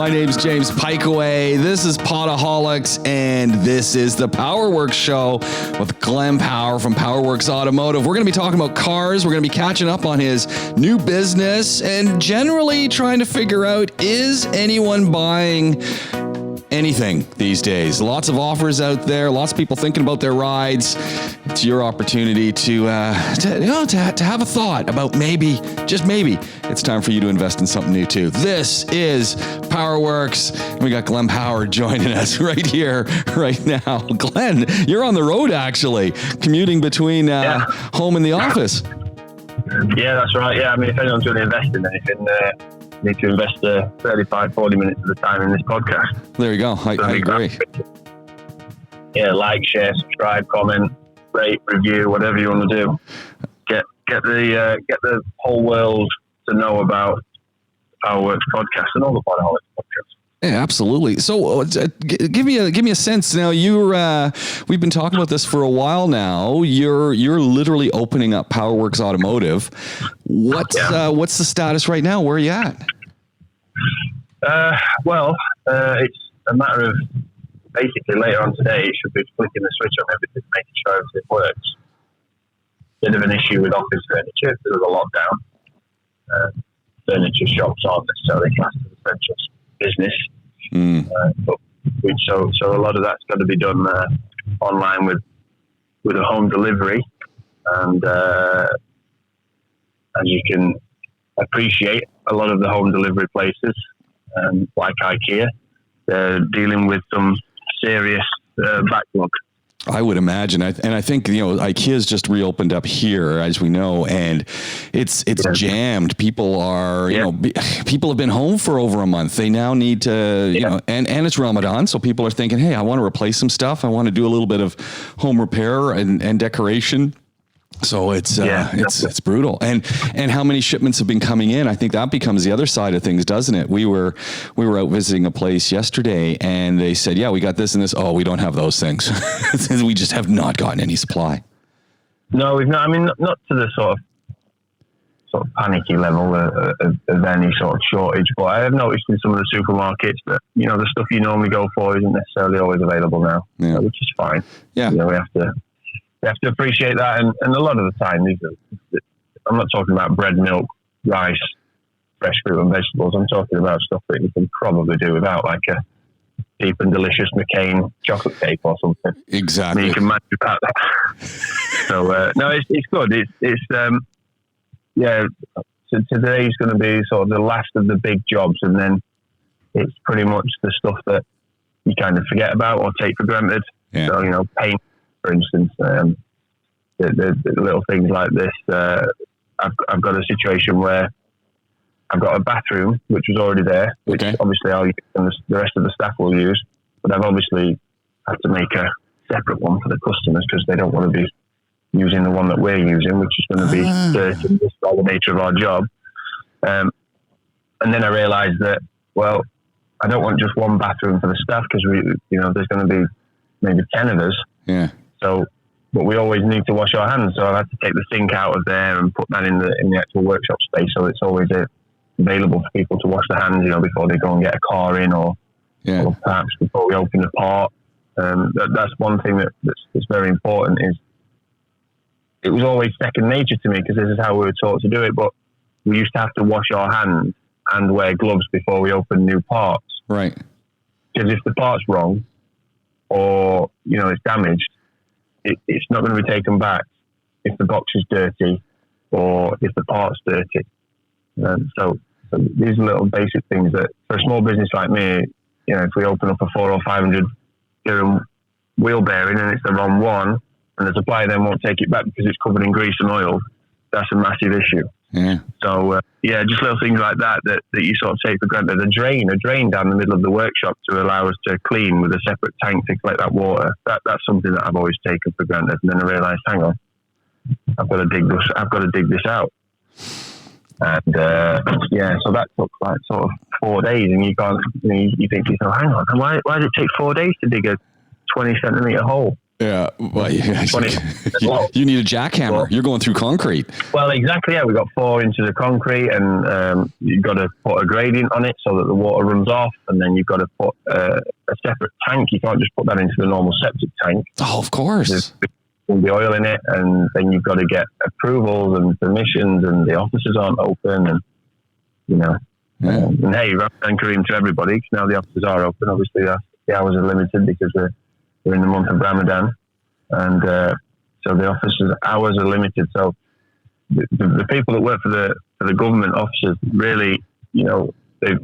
My name's James Piecowye. This is Podaholiks, and this is the PowerWorks show with Glenn Power from PowerWorks Automotive. We're going to be talking about cars. We're going to be catching up on his new business and generally trying to figure out, is anyone buying anything these days? Lots of offers out there, lots of people thinking about their rides. It's your opportunity to have a thought about maybe, just maybe, it's time for you to invest in something new too. This is PowerWorks. We got Glenn Power joining us right here, right now. Glenn, you're on the road actually, commuting between home and the office. Yeah, that's right. Yeah, I mean, if anyone's going to invest in anything, need to invest 35, 40 minutes of the time in this podcast. There you go. I agree. Yeah, like, share, subscribe, comment, rate, review, whatever you want to do. Get the whole world to know about PowerWorks podcast and all the Podaholiks podcasts. Yeah, absolutely. So, give me a sense now. We've been talking about this for a while now. You're literally opening up PowerWorks Automotive. What's the status right now? Where are you at? It's a matter of basically later on today. It should be flicking the switch on everything, making sure everything works. Bit of an issue with office furniture because of the lockdown. Furniture shops aren't necessarily classed as essential business, so a lot of that's got to be done online with a home delivery, and as you can appreciate, a lot of the home delivery places, like IKEA, they're dealing with some serious backlog. I would imagine, I think IKEA's just reopened up here, as we know, and it's jammed. People are, people have been home for over a month. They now need to, and it's Ramadan, so people are thinking, hey, I want to replace some stuff. I want to do a little bit of home repair and decoration. So it's brutal. And how many shipments have been coming in? I think that becomes the other side of things, doesn't it? We were out visiting a place yesterday and they said, yeah, we got this and this. Oh, we don't have those things. We just have not gotten any supply. No, we've not. I mean, not to the sort of panicky level of any sort of shortage, but I have noticed in some of the supermarkets that, the stuff you normally go for isn't necessarily always available now, which is fine. Yeah. We have to appreciate that, and a lot of the time, I'm not talking about bread, milk, rice, fresh fruit and vegetables. I'm talking about stuff that you can probably do without, like a deep and delicious McCain chocolate cake or something. Exactly. I mean, you can manage that. So, no, it's good. So today's going to be sort of the last of the big jobs, and then it's pretty much the stuff that you kind of forget about or take for granted. Yeah. So, paint, for instance, the little things like this. I've got a situation where I've got a bathroom which was already there, which obviously I'll use and the rest of the staff will use, but I've obviously had to make a separate one for the customers because they don't want to be using the one that we're using, which is going to be dirty by the nature of our job. And then I realised that, well, I don't want just one bathroom for the staff because there's going to be maybe 10 of us. Yeah. So, but we always need to wash our hands. So I've had to take the sink out of there and put that in the actual workshop space. So it's always available for people to wash their hands, before they go and get a car in or perhaps before we open the part. That's one thing that's very important. Is it was always second nature to me because this is how we were taught to do it. But we used to have to wash our hands and wear gloves before we open new parts. Right. Because if the part's wrong or it's damaged, it's not going to be taken back if the box is dirty or if the part's dirty. So these are little basic things that for a small business like me, if we open up a 400 or 500 dirham wheel bearing and it's the wrong one and the supplier then won't take it back because it's covered in grease and oil, that's a massive issue. Yeah. So, just little things like that you sort of take for granted. A drain down the middle of the workshop to allow us to clean with a separate tank to collect that water. That's something that I've always taken for granted. And then I realised, hang on, I've got to dig this out. And, so that took like sort of 4 days and you can't, you think to yourself, hang on, why does it take 4 days to dig a 20 centimetre hole? Yeah. Well, you need a jackhammer. You're going through concrete. Well, exactly. Yeah, we got 4 inches of concrete, and you've got to put a gradient on it so that the water runs off, and then you've got to put a separate tank. You can't just put that into the normal septic tank. Oh, of course. There's the oil in it, and then you've got to get approvals and permissions, and the offices aren't open, and Yeah. And hey, Ramadan Kareem to everybody, because now the offices are open. Obviously, the hours are limited because we're in the month of Ramadan, and so the offices hours are limited. So the people that work for the government offices really, they've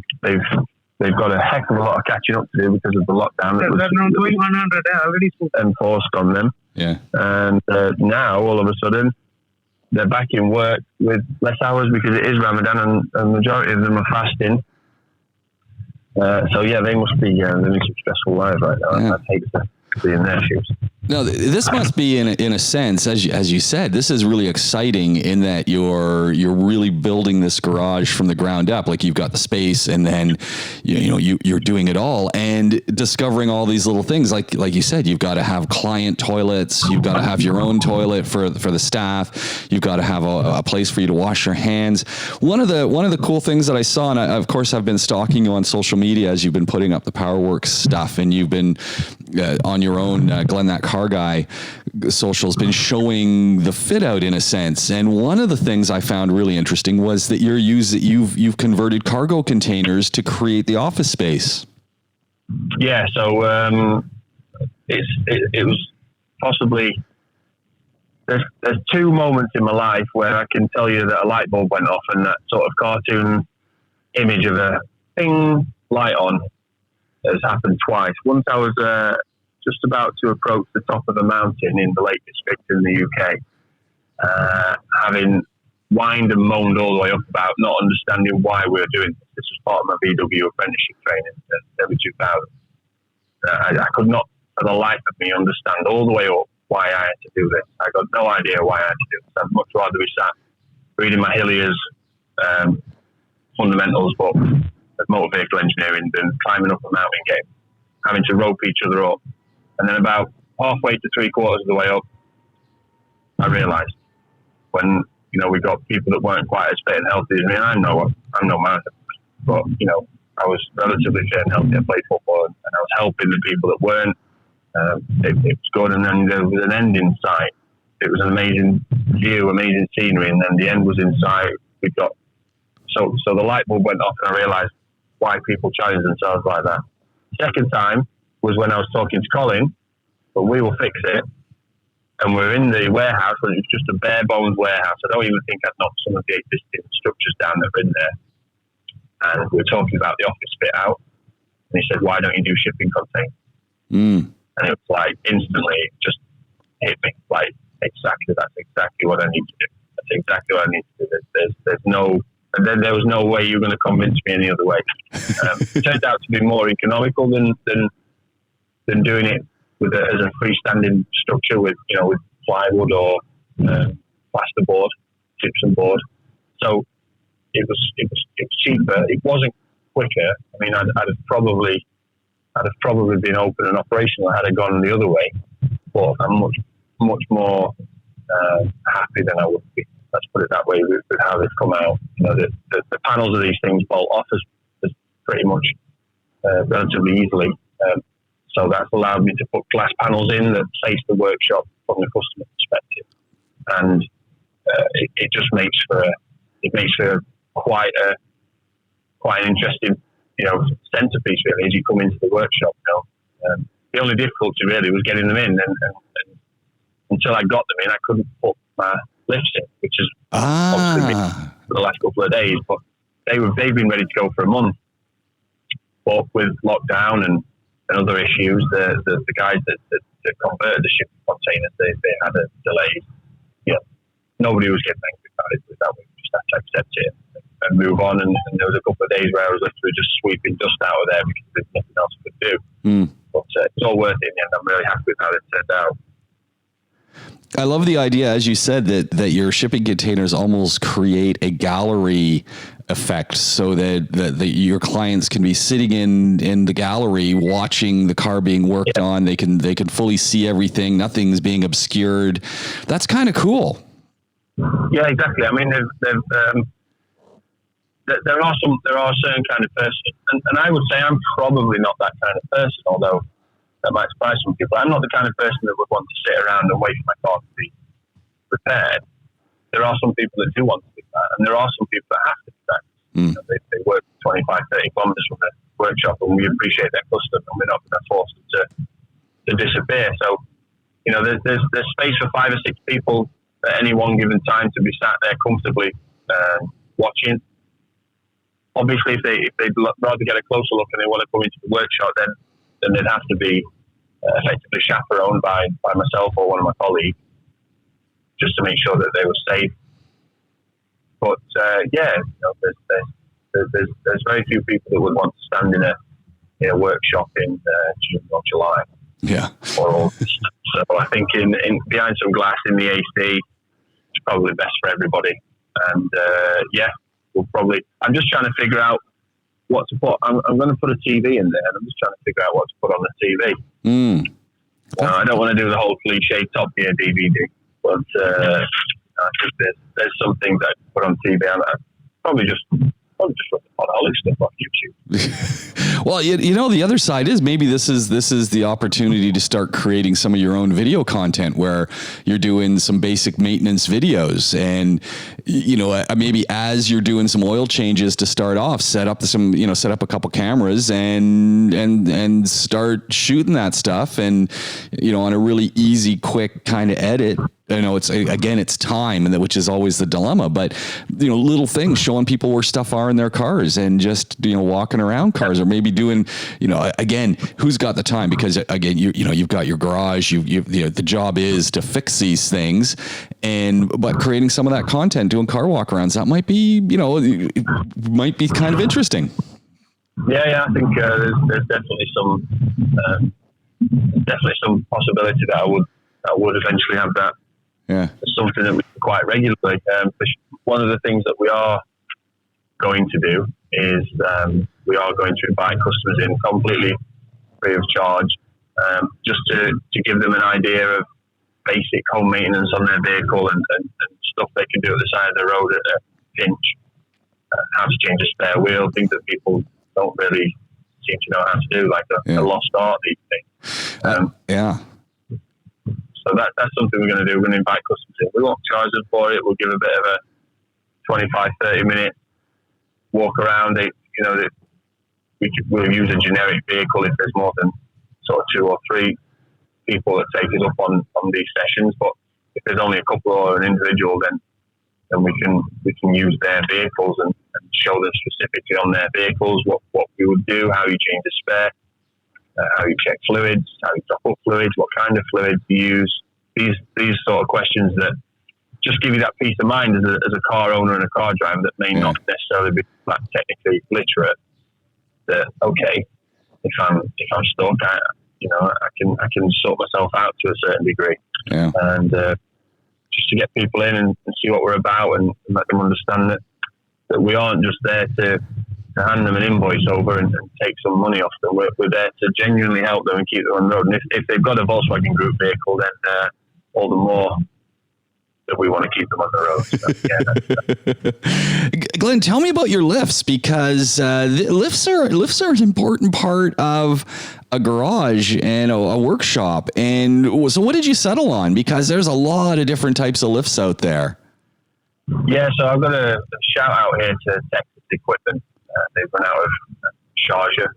got a heck of a lot of catching up to do because of the lockdown that was enforced on them. Yeah, and now all of a sudden they're back in work with less hours because it is Ramadan, and the majority of them are fasting. So yeah, they must be living some stressful lives right now. Yeah. I'd hate to be in their shoes. No, this must be in a sense, as you said, this is really exciting in that you're really building this garage from the ground up. Like, you've got the space, and then you're doing it all and discovering all these little things. Like you said, you've got to have client toilets, you've got to have your own toilet for the staff, you've got to have a place for you to wash your hands. One of the cool things that I saw, and of course I've been stalking you on social media as you've been putting up the PowerWorks stuff, and you've been on your own Glenn That Car Guy social's been showing the fit out in a sense. And one of the things I found really interesting was that you've converted cargo containers to create the office space. Yeah, so it was possibly there's 2 moments in my life where I can tell you that a light bulb went off, and that sort of cartoon image of a ping light on has happened twice. Once I was just about to approach the top of a mountain in the Lake District in the UK, having whined and moaned all the way up about not understanding why we were doing this. This was part of my VW apprenticeship training in early 2000. I could not, for the life of me, understand all the way up why I had to do this. I got no idea why I had to do this. I'd much rather be sat reading my Hilliers fundamentals book of motor vehicle engineering than climbing up a mountain, having to rope each other up. And then about halfway to 3/4 of the way up, I realised when, we got people that weren't quite as fit and healthy as me. And I'm no marathon, but, I was relatively fit and healthy. I played football, and I was helping the people that weren't. It was good. And then there was an end in sight. It was an amazing view, amazing scenery. And then the end was in sight. So the light bulb went off, and I realised why people challenge themselves like that. Second time was when I was talking to Colin, but we will fix it. And we're in the warehouse, and it was just a bare bones warehouse. I don't even think I'd knocked some of the existing structures down that were in there. And we were talking about the office fit out. And he said, "Why don't you do shipping containers?" And it was like, instantly, it just hit me. Like, that's exactly what I need to do. That's exactly what I need to do. There was no way you were going to convince me any other way. It turned out to be more economical than doing it as a freestanding structure with plywood or plasterboard, gypsum board. So it was cheaper. It wasn't quicker. I mean, I'd have probably been open and operational had I gone the other way. But I'm much more happy than I would be. Let's put it that way with how they've come out. The panels of these things bolt off as pretty much relatively easily. So that's allowed me to put glass panels in that face the workshop from the customer perspective, and it just makes for quite an interesting centerpiece really as you come into the workshop. The only difficulty really was getting them in, and until I got them in, I couldn't put my lifts in, which is obviously been for the last couple of days. But they've been ready to go for a month, but with lockdown and other issues, the guys that converted the shipping containers, they had a delay. Nobody was getting angry about it. That we just had to accept it and move on. And there was a couple of days where I was literally just sweeping dust out of there because there's nothing else I could do. But it's all worth it in the end. I'm really happy with how it turned out. I love the idea, as you said, that your shipping containers almost create a gallery effect, so that your clients can be sitting in the gallery watching the car being worked on. They can fully see everything. Nothing's being obscured. That's kind of cool. Yeah, exactly. I mean, there are certain kind of person, and I would say I'm probably not that kind of person, although that might surprise some people. I'm not the kind of person that would want to sit around and wait for my car to be repaired. There are some people that do want to do that, and there are some people that have to do that. You know, they work 25, 30 kilometers from the workshop, and we appreciate their custom, and we're not going to force them to disappear. So, you know, there's space for 5 or 6 people at any one given time to be sat there comfortably watching. Obviously, if they'd rather get a closer look and they want to come into the workshop, then they'd have to be effectively chaperoned by myself or one of my colleagues, just to make sure that they were safe. But you know, there's very few people that would want to stand in a workshop in June or July. Yeah. Or August. So I think in behind some glass in the AC, it's probably best for everybody. And we'll probably. I'm just trying to figure out what to put. I'm going to put a TV in there, and I'm just trying to figure out what to put on the TV. I don't want to do the whole cliche Top Gear DVD, but I think there's some things that I can put on TV. And probably just put the Podaholiks stuff on YouTube. Well, you know, the other side is maybe this is the opportunity to start creating some of your own video content where you're doing some basic maintenance videos, and you know, maybe as you're doing some oil changes to start off, set up a couple cameras and start shooting that stuff, and you know, on a really easy, quick kind of edit. You know, it's time, and which is always the dilemma. But you know, little things showing people where stuff are in their cars, and just walking around cars, or maybe doing again, who's got the time? Because again, you've got your garage. The job is to fix these things, but creating some of that content, doing car walkarounds, that might be might be kind of interesting. Yeah, I think there's definitely some possibility that I would eventually have that. Yeah, it's something that we do quite regularly. One of the things that we are going to do is we are going to invite customers in completely free of charge, just to give them an idea of basic home maintenance on their vehicle and stuff they can do at the side of the road at a pinch. How to change a spare wheel, things that people don't really seem to know how to do, like a lost art these days. So that's something we're going to do. We're going to invite customers in. We won't charge them for it. We'll give a bit of a 25, 30 minute walk around. We'll use a generic vehicle if there's more than sort of 2 or 3 people that take us up on these sessions. But if there's only a couple or an individual, then we can use their vehicles and show them specifically on their vehicles what we would do, how you change a spare, how you check fluids, how you top up fluids, what kind of fluids you use. These sort of questions that just give you that peace of mind as a car owner and a car driver that may not necessarily be that technically literate. That okay, if I'm stuck, I can sort myself out to a certain degree, and just to get people in and see what we're about and let them understand that we aren't just there to hand them an invoice over and take some money off them. We're there to genuinely help them and keep them on the road. And if they've got a Volkswagen Group vehicle, then all the more that we want to keep them on the road. So, Glenn, tell me about your lifts, because lifts are an important part of a garage and a workshop. And so what did you settle on? Because there's a lot of different types of lifts out there. Yeah, so I've got a shout out here to Texas Equipment. They've run out of Sharjah.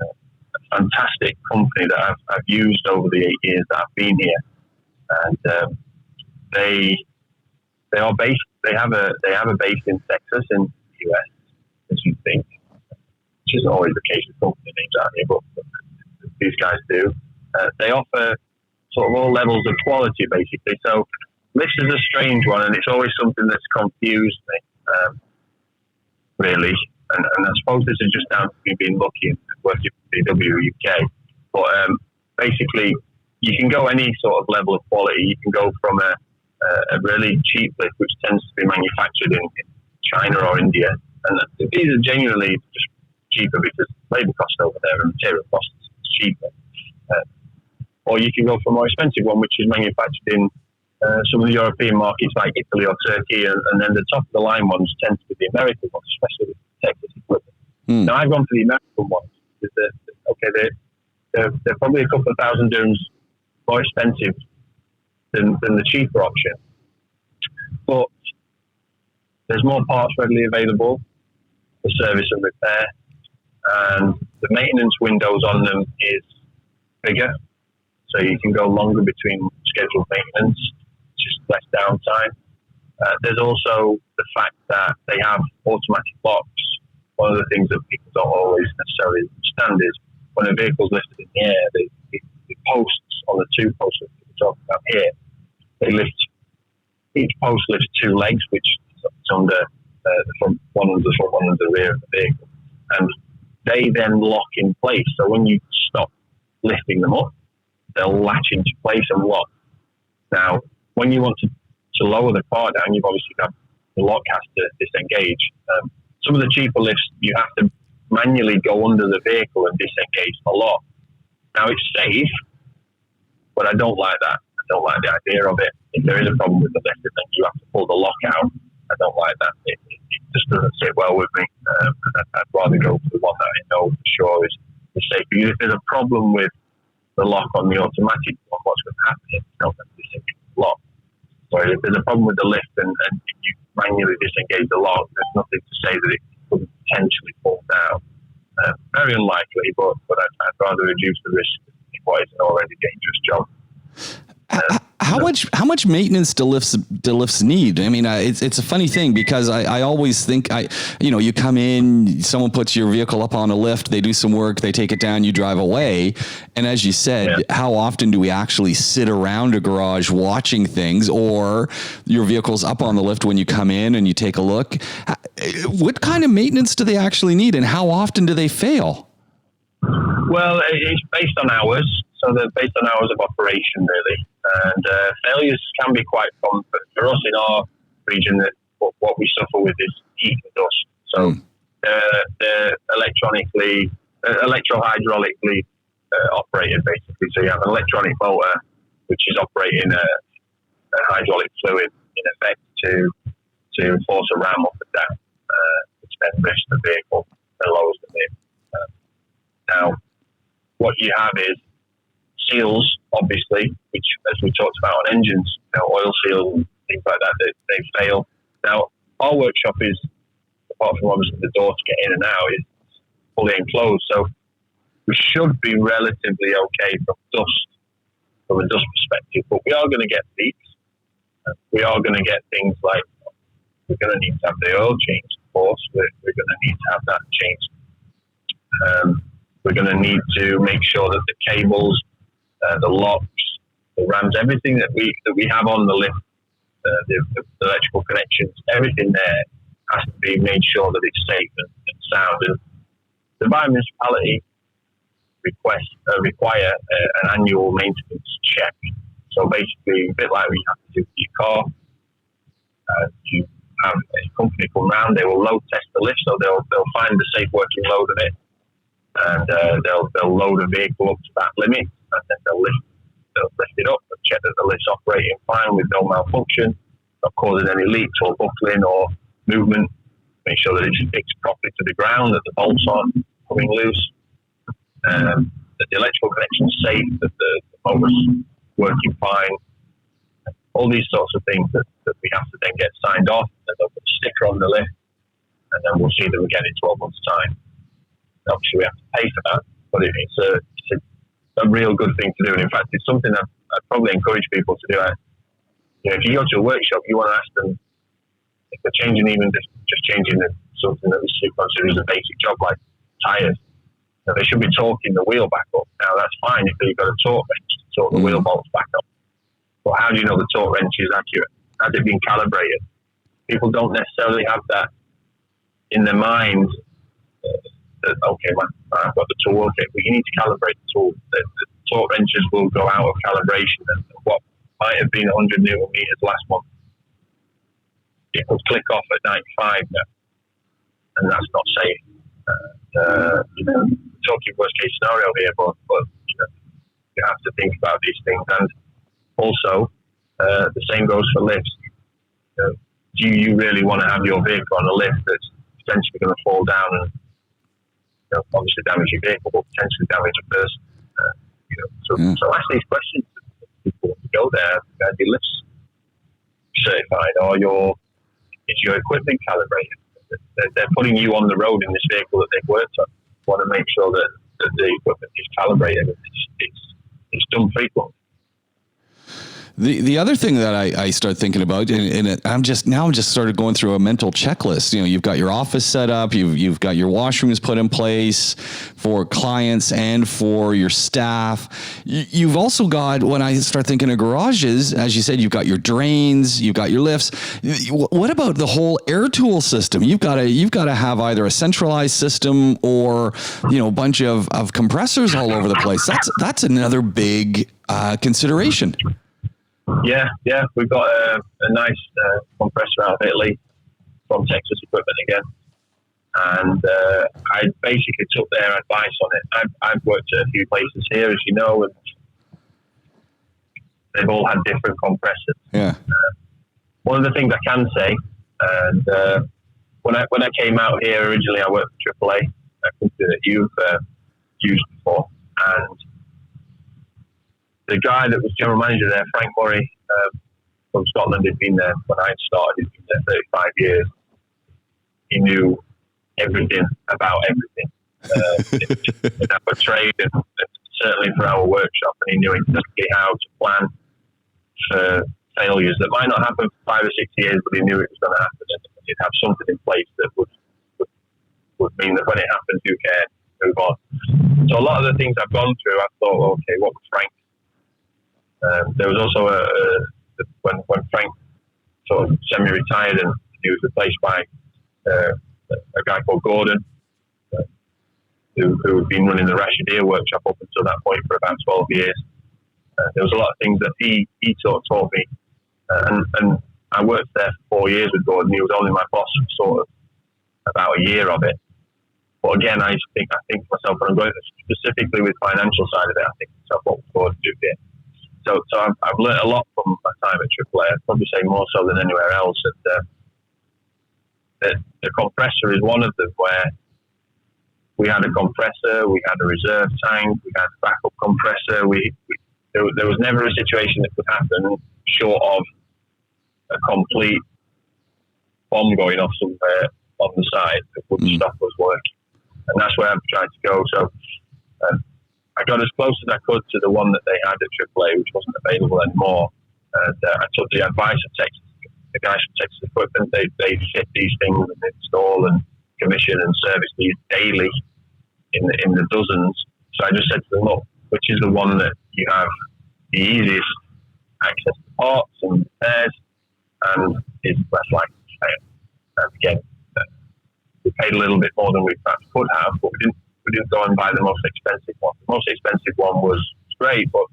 A fantastic company that I've used over the 8 years that I've been here, and they are based. They have a base in Texas in the US, as you think, which isn't always the case with company names out here, but these guys do. They offer sort of all levels of quality, basically. So this is a strange one, and it's always something that's confused me. Really, and I suppose this is just down to me being lucky and working for VW UK. But basically, you can go any sort of level of quality. You can go from a really cheap lift, which tends to be manufactured in China or India, and these are genuinely just cheaper because labour costs over there and material costs is cheaper. Or you can go for a more expensive one, which is manufactured in some of the European markets like Italy or Turkey, and then the top of the line ones tend to be the American ones, especially with Texas equipment. Now I've gone for the American ones because they're probably a couple of thousand dirhams more expensive than the cheaper option, but there's more parts readily available for service and repair, and the maintenance windows on them is bigger, so you can go longer between scheduled maintenance, just less downtime. There's also the fact that they have automatic locks. One of the things that people don't always necessarily understand is when a vehicle's lifted in the air, the posts on the two posts that we're talking about here, they lift, each post lifts two legs, which is under the front, one under the front, one under the rear of the vehicle. And they then lock in place. So when you stop lifting them up, they'll latch into place and lock. Now, when you want to lower the car down, you've obviously got the lock has to disengage. Some of the cheaper lifts, you have to manually go under the vehicle and disengage the lock. Now, it's safe, but I don't like that. I don't like the idea of it. If there is a problem with the lift, then you have to pull the lock out. I don't like that. It just doesn't sit well with me. I'd rather go for the one that I know for sure is safe. Because if there's a problem with the lock on the automatic one, what's going to happen is it's not going to disengage the lock. So if there's a problem with the lift and you manually disengage the lock, there's nothing to say that it could potentially fall down. Very unlikely, but I'd rather reduce the risk in what is an already dangerous job. How much maintenance do lifts need? I mean, it's a funny thing because I always think you come in, someone puts your vehicle up on a lift, they do some work, they take it down, you drive away. And as you said, how often do we actually sit around a garage watching things, or your vehicle's up on the lift when you come in and you take a look? What kind of maintenance do they actually need, and how often do they fail? Well, it's based on hours. So they're based on hours of operation, really. And failures can be quite common. But for us in our region, what we suffer with is heat and dust. So they're electro-hydraulically operated, basically. So you have an electronic motor, which is operating a hydraulic fluid, in effect, to force a ram up and down, which then lifts the vehicle and lowers the vehicle. Now, what you have is seals, obviously, which, as we talked about on engines, oil seals and things like that, they fail. Now, our workshop is, apart from obviously the door to get in and out, is fully enclosed, so we should be relatively okay from a dust perspective, but we are going to get leaks. We are going to get things like, we're going to need to have the oil changed, of course. We're going to need to have that changed. We're going to need to make sure that the cables, the locks, the rams, everything that we have on the lift, the electrical connections, everything there has to be made sure that it's safe and sound. And the municipality require an annual maintenance check. So basically, a bit like we have to do with your car, you have a company come round, they will load test the lift, so they'll find the safe working load of it, and they'll load a vehicle up to that limit, and then they'll lift it up and check that the lift's operating fine with no malfunction, not causing any leaks or buckling or movement, make sure that it's fixed properly to the ground, that the bolts aren't coming loose, that the electrical connection's safe, that the motor's working fine, all these sorts of things that we have to then get signed off, and they'll put a sticker on the lift, and then we'll see them again in 12 months' time. Obviously, we have to pay for that, but it's a real good thing to do. And in fact, it's something that I'd probably encourage people to do. If you go to a workshop, you want to ask them if they're changing, even just changing something that we consider as a basic job like tyres. They should be torquing the wheel back up. Now, that's fine if you've got a torque wrench to torque the wheel bolts back up. But how do you know the torque wrench is accurate? Has it been calibrated? People don't necessarily have that in their mind. That, okay, I've got the tool, okay, but you need to calibrate the tool. The torque wrenches will go out of calibration, and what might have been 100 newton meters last month, it will click off at 95 now. and that's not safe. Talking worst case scenario here, but you have to think about these things. And also, the same goes for lifts. Do you really want to have your vehicle on a lift that's potentially going to fall down and obviously damage your vehicle, but potentially damage a person? So ask these questions to people when you go there. Are your lifts certified, or is your equipment calibrated? They're putting you on the road in this vehicle that they've worked on. You want to make sure that the equipment is calibrated. It's done frequently. The other thing that I start thinking about, and I'm just started going through a mental checklist. You've got your office set up, you've got your washrooms put in place for clients and for your staff. You've also got, when I start thinking of garages, as you said, you've got your drains, you've got your lifts. What about the whole air tool system? You've got to have either a centralized system or a bunch of compressors all over the place. That's another big consideration. Yeah, we've got a nice compressor out of Italy from Texas Equipment again, and I basically took their advice on it. I've worked at a few places here, as you know, and they've all had different compressors. Yeah. One of the things I can say, and when I came out here originally, I worked for AAA, a company that you've used before, and the guy that was general manager there, Frank Murray, from Scotland, had been there when I started. He'd been there 35 years. He knew everything about everything in our trade and certainly for our workshop. And he knew exactly how to plan for failures that might not happen for 5 or 6 years, but he knew it was going to happen. And he'd have something in place that would mean that when it happens, you can move on. So a lot of the things I've gone through, I thought, well, okay, what was Frank? There was also when Frank sort of semi-retired and he was replaced by a guy called Gordon, who had been running the Rashideer workshop up until that point for about 12 years. There was a lot of things that he sort of taught me, and I worked there for 4 years with Gordon. He was only my boss for sort of about a year of it. But again, I think to myself, when I'm going specifically with financial side of it, I think to myself, what was Gordon do here? So I've learned a lot from my time at AAA. I'd probably say more so than anywhere else. And the compressor is one of them, where we had a compressor, we had a reserve tank, we had a backup compressor. There was never a situation that could happen short of a complete bomb going off somewhere on the side that wouldn't stop us working. And that's where I've tried to go. So I got as close as I could to the one that they had at AAA, which wasn't available anymore. And I took the advice of Texas, the guys from Texas Equipment. They fit these things and install and commission and service these daily in the dozens. So I just said to them, look, which is the one that you have the easiest access to parts and repairs and is less likely to fail. And again, we paid a little bit more than we perhaps could have, but we didn't go and buy the most expensive one. The most expensive one was great, but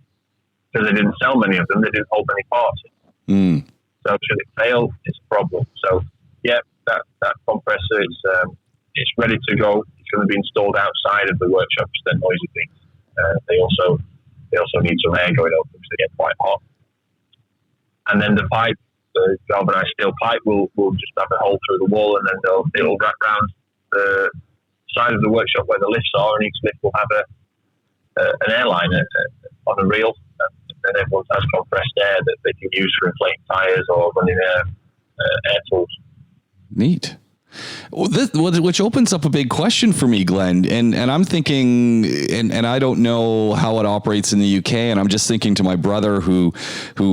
because they didn't sell many of them, they didn't hold many parts in. So should it fail, it's a problem. So yeah, that compressor is it's ready to go. It's going to be installed outside of the workshop because they're noisy things. They also need some air going over because they get quite hot. And then the pipe, the galvanized steel pipe, will just have a hole through the wall, and then it'll wrap around the side of the workshop where the lifts are, and each lift will have an airline on a reel, and then everyone has compressed air that they can use for inflating tires or running air tools. Neat. Which opens up a big question for me, Glenn. And I'm thinking, and I don't know how it operates in the UK, and I'm just thinking to my brother who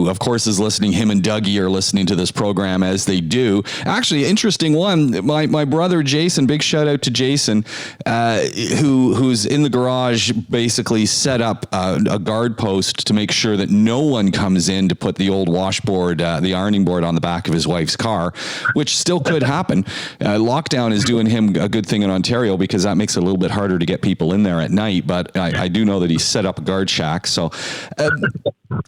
of course is listening. Him and Dougie are listening to this program as they do. Actually, interesting one. My brother Jason, big shout out to Jason, who's in the garage, basically set up a guard post to make sure that no one comes in to put the old washboard, the ironing board on the back of his wife's car, which still could happen. Lockdown is doing him a good thing in Ontario because that makes it a little bit harder to get people in there at night. But I do know that he set up a guard shack. So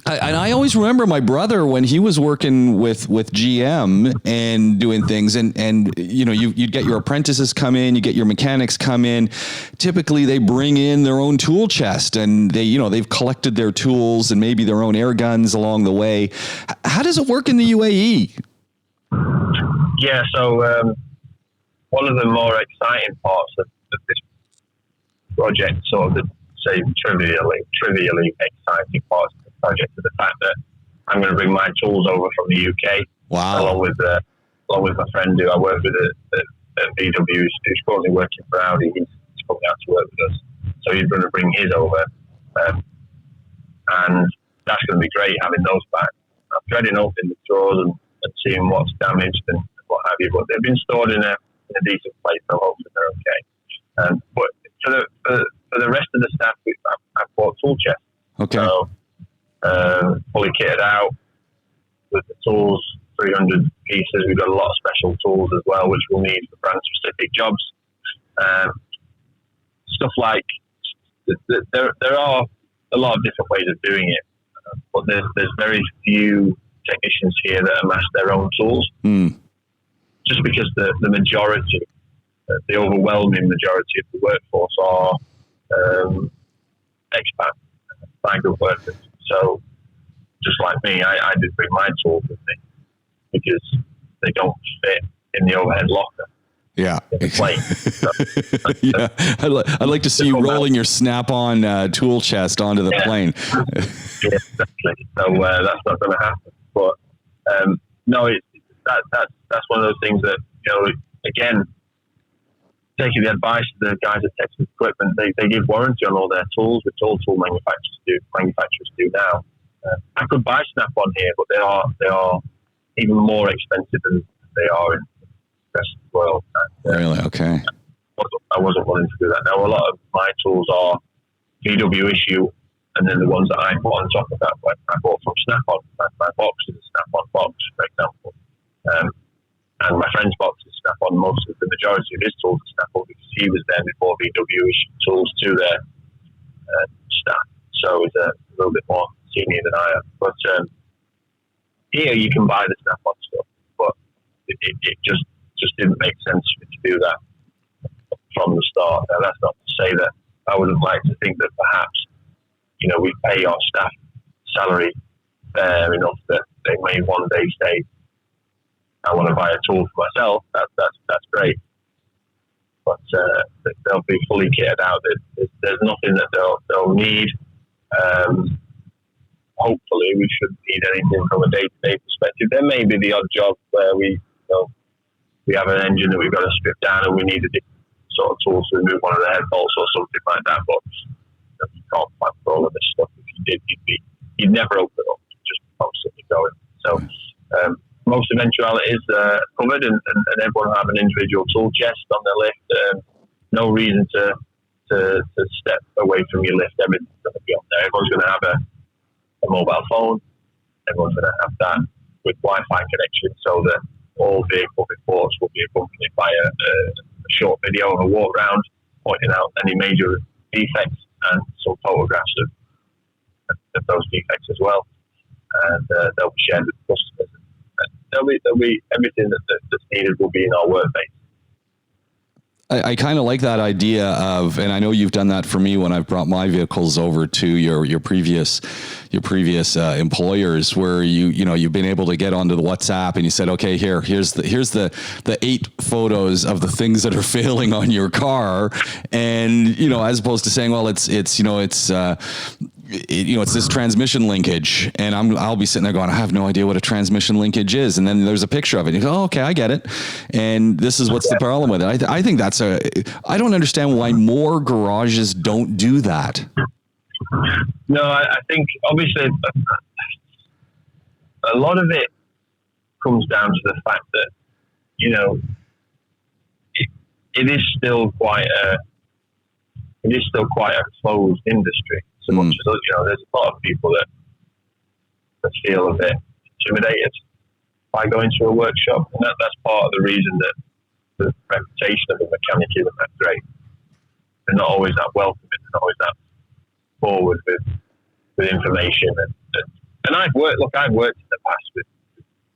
I always remember my brother when he was working with GM and doing things, and you'd get your apprentices come in, you get your mechanics come in. Typically, they bring in their own tool chest, and they've collected their tools and maybe their own air guns along the way. How does it work in the UAE? Yeah, so one of the more exciting parts of this project, sort of the trivially exciting parts of the project, is the fact that I'm going to bring my tools over from the UK. Wow! Along with my friend who I work with at VW, who's currently working for Audi. He's coming out to work with us, so he's going to bring his over, and that's going to be great having those back. I'm dreading opening the drawers and seeing what's damaged and what have you, but they've been stored in a decent place, so hopefully they're okay. But for the rest of the staff, I've bought tool chests. Okay. So, fully kitted out with the tools, 300 pieces. We've got a lot of special tools as well, which we'll need for brand-specific jobs. Stuff like, there are a lot of different ways of doing it, but there's very few technicians here that amass their own tools. Just because the majority, the overwhelming majority of the workforce are expat migrant workers. So just like me, I did bring my tools with me because they don't fit in the overhead locker. Yeah. In the plane. So, yeah. I'd like to see you rolling your Snap-on tool chest onto the plane. Yeah, exactly. So that's not going to happen. But no, that's one of those things that, again, taking the advice of the guys at Texas Equipment, they give warranty on all their tools, which all tool manufacturers do now. I could buy Snap-on here, but they are even more expensive than they are in the rest of the world. And, really? Okay. I wasn't willing to do that. Now, a lot of my tools are VW issue, and then the ones that I bought on top of that, like I bought from Snap-on. My box is a Snap-on box, for example. And my friend's box is Snap-on. Most of the majority of his tools are Snap-on because he was there before VW issued tools to their staff. So he's a little bit more senior than I am. But here you can buy the Snap-on stuff, but it just didn't make sense for me to do that from the start. Now, that's not to say that I wouldn't like to think that perhaps, we pay our staff salary fair enough that they may one day say, I want to buy a tool for myself. That's great, but they'll be fully kitted out. There's nothing that they'll need. Hopefully, we shouldn't need anything from a day-to-day perspective. There may be the odd job where we have an engine that we've got to strip down and we need a different sort of tool to remove one of the head bolts or something like that. But you can't plan for all of this stuff. If you did, you'd never open up. You'd just constantly going. So. Most eventualities covered, and everyone will have an individual tool chest on their lift. No reason to step away from your lift. Everything's going to be on there. Everyone's going to have a mobile phone. Everyone's going to have that with Wi-Fi connection, so that all vehicle reports will be accompanied by a short video of a walk round pointing out any major defects and some photographs of those defects as well. And they'll be shared with customers. There'll be everything that's needed will be in our workbase. I kind of like that idea of, and I know you've done that for me when I've brought my vehicles over to your previous employers, where you've been able to get onto the WhatsApp and you said, okay, here's the 8 photos of the things that are failing on your car, and as opposed to saying, well, it's this transmission linkage, and I'll be sitting there going, I have no idea what a transmission linkage is, and then there's a picture of it. And you go, oh, okay, I get it, and this is what's the problem with it. I think I don't understand why more garages don't do that. No, I think obviously a lot of it comes down to the fact that it is still quite a closed industry. So much as there's a lot of people that feel a bit intimidated by going to a workshop, and that's part of the reason that the reputation of a mechanic isn't that great. They're not always that welcoming. They're not always that forward with information and And I've worked in the past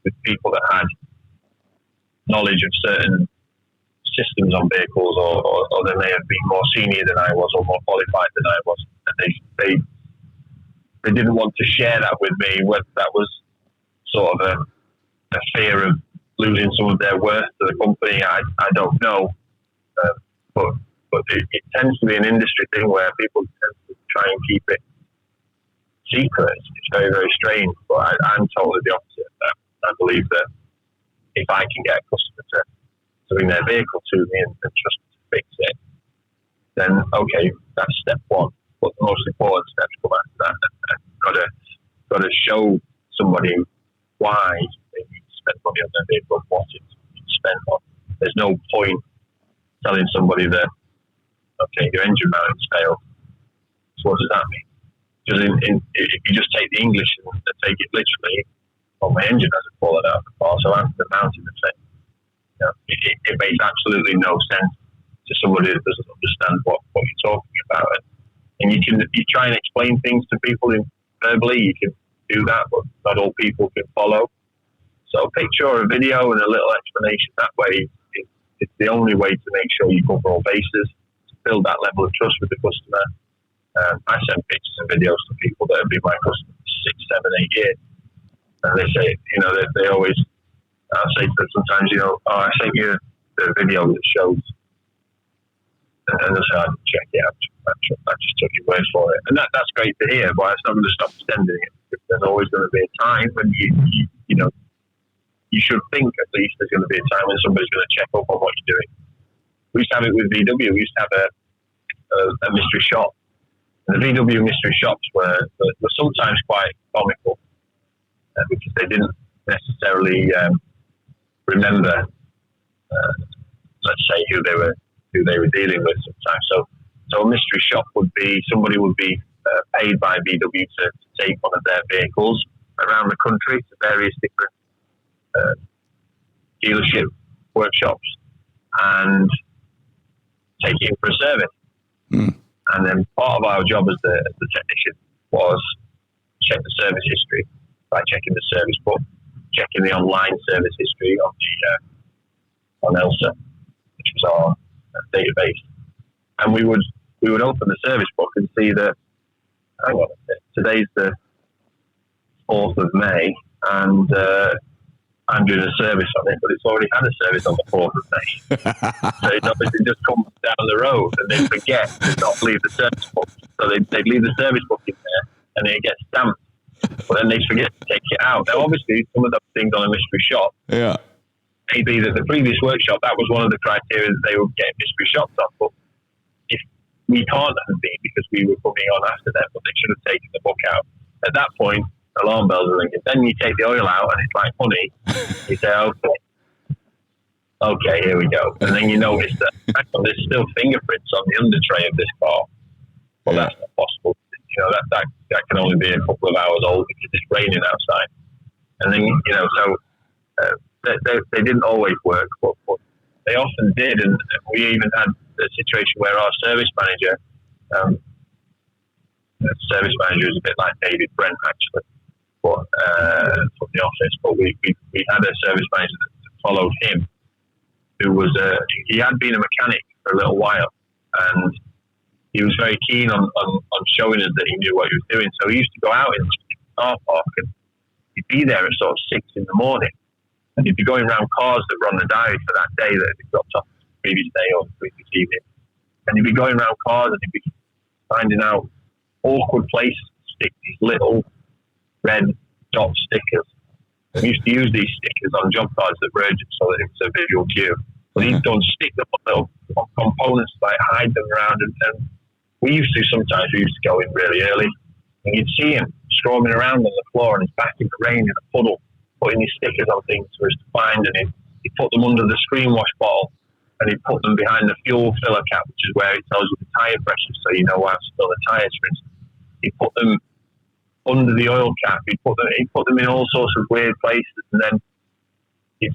with people that had knowledge of certain systems on vehicles, or they may have been more senior than I was or more qualified than I was. And they didn't want to share that with me, whether that was sort of a fear of losing some of their worth to the company. I don't know. But it tends to be an industry thing where people tend to try and keep it secret. It's very, very strange, but I'm totally the opposite of that. I believe that if I can get a customer to bring their vehicle to me and trust me to fix it, then okay, that's step one. But the most important steps come after that. And got to show somebody why they need to spend money on their vehicle and what it's spent on. There's no point telling somebody that, okay, your engine mountings failed. So what does that mean? Because if you just take the English and take it literally, well, my engine hasn't fallen out of the car, so I'm the mounting the same. You know, it makes absolutely no sense to somebody that doesn't understand what you're talking about. And you try and explain things to people verbally, you can do that, but not all people can follow. So a picture or a video and a little explanation that way it's the only way to make sure you cover all bases, to build that level of trust with the customer. I send pictures and videos to people that have been my customers for 6, 7, 8 years. And they say, they always, I'll say to them sometimes, I sent you the video that shows, and they say, I didn't check it out. I just took your word for it. And that's great to hear, but it's not going to stop sending it. There's always going to be a time when you should think at least there's going to be a time when somebody's going to check up on what you're doing. We used to have it with VW. We used to have a mystery shop. And the VW mystery shops were sometimes quite comical because they didn't necessarily remember, let's say, who they were dealing with sometimes. So a mystery shop would be somebody would be paid by VW to take one of their vehicles around the country to various different dealership workshops and take it in for a service. Mm. And then part of our job as the technician was check the service history by checking the service book, checking the online service history on ELSA, which was our database. And we would open the service book and see that, hang on a bit, today's the 4th of May, and I'm doing a service on it, but it's already had a service on the 4th of May. So it obviously just comes down the road, and they forget to not leave the service book. So they leave the service book in there, and it gets stamped. But then they forget to take it out. Now, obviously, some of those things on a mystery shop, maybe that the previous workshop, that was one of the criteria that they would get mystery shops on. But if we can't have been because we were coming on after them, but they should have taken the book out. At that point, alarm bells are ringing. Then you take the oil out and it's like honey. You say, okay, here we go. And then you notice that actually there's still fingerprints on the under tray of this car. Well, that's not possible. That can only be a couple of hours old because it's raining outside. And then, they didn't always work, but they often did. And we even had a situation where our service manager is a bit like David Brent, actually. From the office, but we had a service manager that followed him, who was he had been a mechanic for a little while, and he was very keen on showing us that he knew what he was doing. So he used to go out in the car park, and he'd be there at sort of 6 in the morning, and he'd be going around cars that were on the diary for that day that had been dropped off the previous day or the previous evening, and he'd be going around cars and he'd be finding out awkward places to stick these little red dot stickers. We used to use these stickers on job cards that were urgent so that it was a visual cue. But these don't stick them on little components, like hide them around. And we used to go in really early, and you'd see him storming around on the floor on his back in the rain in a puddle, putting these stickers on things for us to find. And he'd put them under the screen wash bottle, and he'd put them behind the fuel filler cap, which is where it tells you the tyre pressure, so you know how to fill the tyres, for instance. He'd put them under the oil cap. He'd put them in all sorts of weird places, and then he'd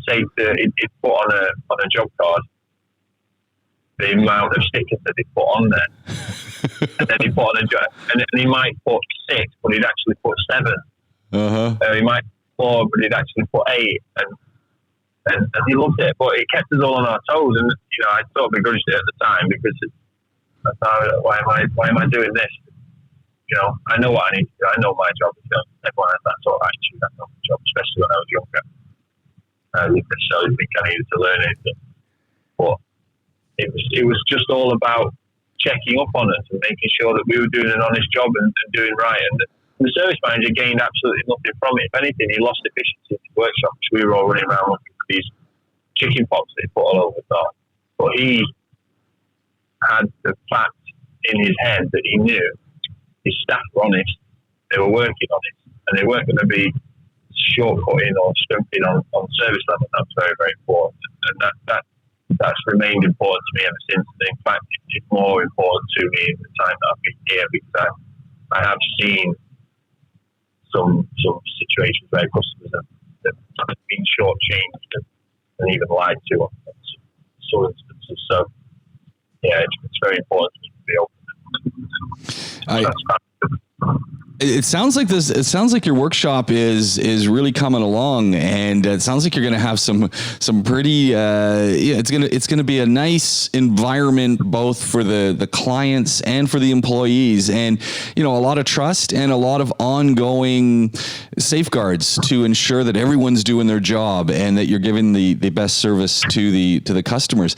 put on a job card the amount of stickers that he'd put on there, and then he'd put on and he might put 6, but he'd actually put 7 He might four, but he'd actually put 8, and he loved it. But it kept us all on our toes, and I sort of begrudged it at the time because I thought, why am I doing this? I know what I need to do. I know my job. Everyone has that sort of attitude. I know my job, especially when I was younger. I didn't necessarily think I needed to learn anything, but it was just all about checking up on us and making sure that we were doing an honest job and doing right. And the service manager gained absolutely nothing from it. If anything, he lost efficiency in his workshop because we were all running around looking for these chicken pox that he put all over the top. But he had the fact in his head that he knew his staff were honest, they were working on it, and they weren't going to be shortcutting or scrimping on service level. That's very, very important, and that's remained important to me ever since. And in fact, it's more important to me in the time that I've been here because I have seen some situations where customers have been shortchanged and even lied to on some instances. So yeah, it's very important to me to be open. It sounds like your workshop is really coming along, and it sounds like you're going to have some pretty it's going to be a nice environment both for the clients and for the employees, and a lot of trust and a lot of ongoing safeguards to ensure that everyone's doing their job and that you're giving the best service to the customers.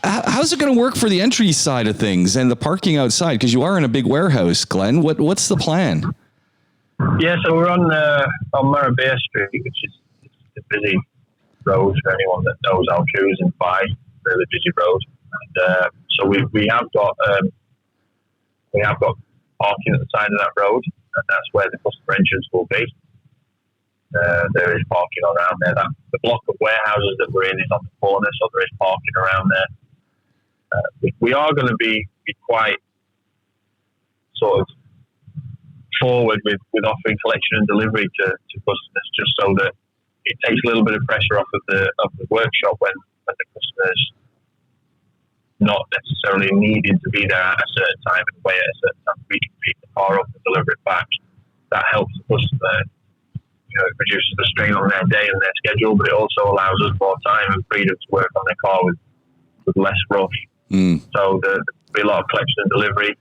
How's it going to work for the entry side of things and the parking outside? Because you are in a big warehouse, Glenn. What's the plan? Yeah, so we're on Marabea Street, which is a busy road for anyone that knows how cruise and buy. Really busy road, and so we have got parking at the side of that road, and that's where the customer entrance will be. There is parking around there. The block of warehouses that we're in is on the corner, so there is parking around there. We are going to be quite sort of forward with offering collection and delivery to customers, just so that it takes a little bit of pressure off of the workshop when the customer's not necessarily needing to be there at a certain time and wait at a certain time. We can pick the car up and deliver it back. That helps the customer. It reduces the strain on their day and their schedule, but it also allows us more time and freedom to work on their car with less rush. So there'll be a lot of collection and delivery.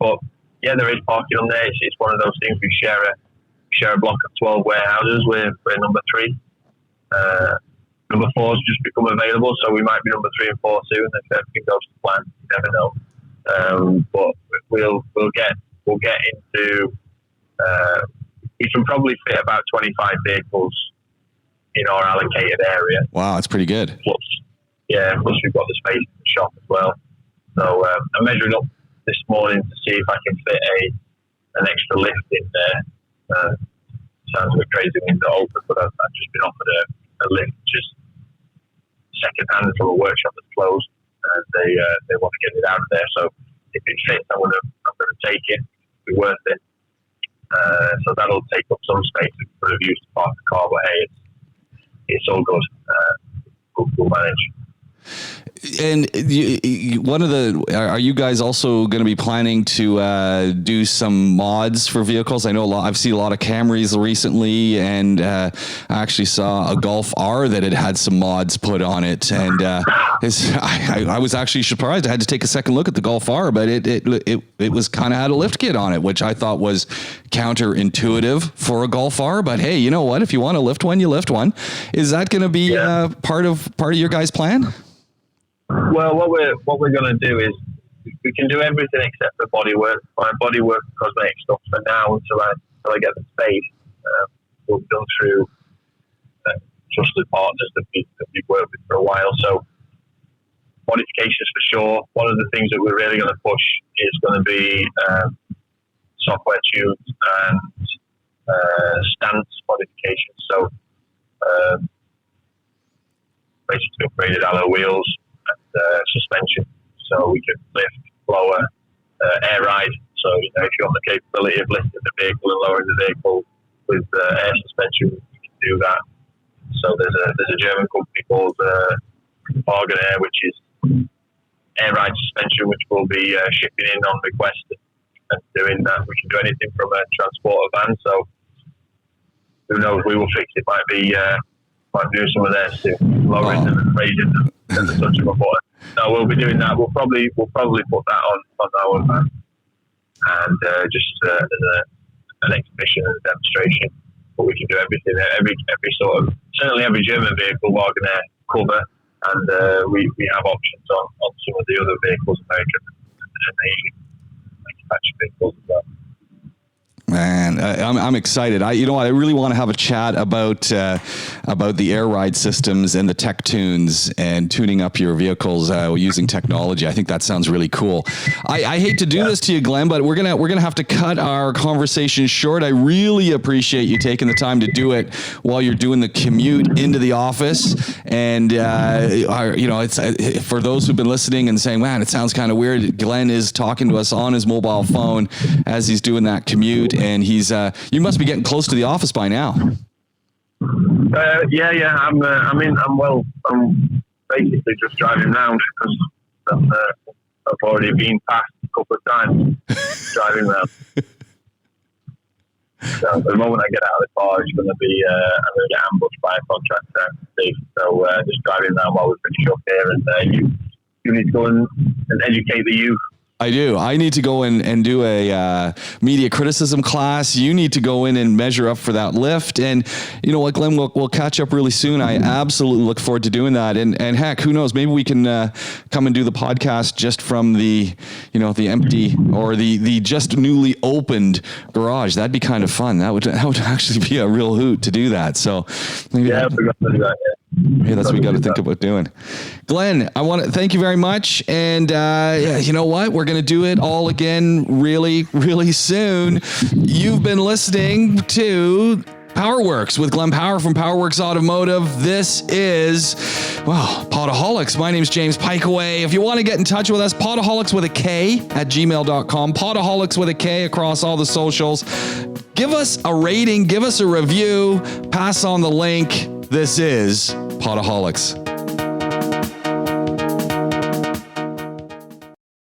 But yeah, there is parking on there. It's one of those things. We share a block of 12 warehouses. We're number 3. Number 4 has just become available, so we might be number 3 and 4 soon if everything goes to plan. You never know. But we'll get into. We can probably fit about 25 vehicles in our allocated area. Wow, that's pretty good. Plus we've got the space in the shop as well. So I'm measuring up this morning to see if I can fit an extra lift in there. Sounds a bit crazy when it's open, but I've just been offered a lift just second hand from a workshop that's closed, and they want to get it out of there. So if it fits, I'm going to take it. It'll be worth it. So that'll take up some space we could have used to park the car, but hey, it's all good. We'll manage. And are you guys also going to be planning to do some mods for vehicles? I know I've seen a lot of Camrys recently, and I actually saw a Golf R that had some mods put on it, and I was actually surprised. I had to take a second look at the Golf R, but it was kind of had a lift kit on it, which I thought was counterintuitive for a Golf R. But hey, you know what? If you want to lift one, you lift one. Is that going to be part of your guys' plan? Well, what we're going to do is we can do everything except for bodywork. My bodywork and cosmetic stuff for now until I get the space. We'll go through trusted partners that we've worked with for a while. So modifications for sure. One of the things that we're really going to push is going to be software tunes and stance modifications. So basically upgraded alloy wheels and suspension, so we can lift, lower, air ride. So if you want the capability of lifting the vehicle and lowering the vehicle with air suspension, we can do that. So there's a German company called Bargain Air, which is air ride suspension, which will be shipping in on request and doing that. We can do anything from a transporter van. So who knows? We will fix it. Might be doing some of theirs too, lowering them and raising them at the touch of a button. So we'll be doing that. We'll probably put that on our van, and just as an exhibition and a demonstration. But we can do everything. Every sort of, certainly every German vehicle we're going to cover, and we have options on some of the other vehicles, American and Asian manufactured vehicles as well. Man, I'm excited. I really want to have a chat about the air ride systems and the tech tunes and tuning up your vehicles using technology. I think that sounds really cool. I hate to do this to you, Glenn, but we're gonna have to cut our conversation short. I really appreciate you taking the time to do it while you're doing the commute into the office. And it's for those who've been listening and saying, "Man, it sounds kind of weird." Glenn is talking to us on his mobile phone as he's doing that commute. And he's, you must be getting close to the office by now. Yeah. I'm basically just driving around because I've already been past a couple of times driving around. So the moment I get out of the car, it's going to be, I'm going to get ambushed by a contractor. So just driving around while we finish up here, and you need to go and educate the youth. I do. I need to go in and do a media criticism class. You need to go in and measure up for that lift. And you know what, Glenn, we'll catch up really soon. I absolutely look forward to doing that. And heck, who knows? Maybe we can come and do the podcast just from the empty or the just newly opened garage. That'd be kind of fun. That would actually be a real hoot to do that. So maybe I forgot to do that. Hey, that's what we got to think about doing. Glenn, I want to thank you very much. And you know what? We're going to do it all again really, really soon. You've been listening to PowerWorks with Glenn Power from PowerWorks Automotive. This is, Podaholiks. My name's James Piecowye. If you want to get in touch with us, Podaholiks with a K at gmail.com. Podaholiks with a K across all the socials. Give us a rating. Give us a review. Pass on the link. This is Podaholiks.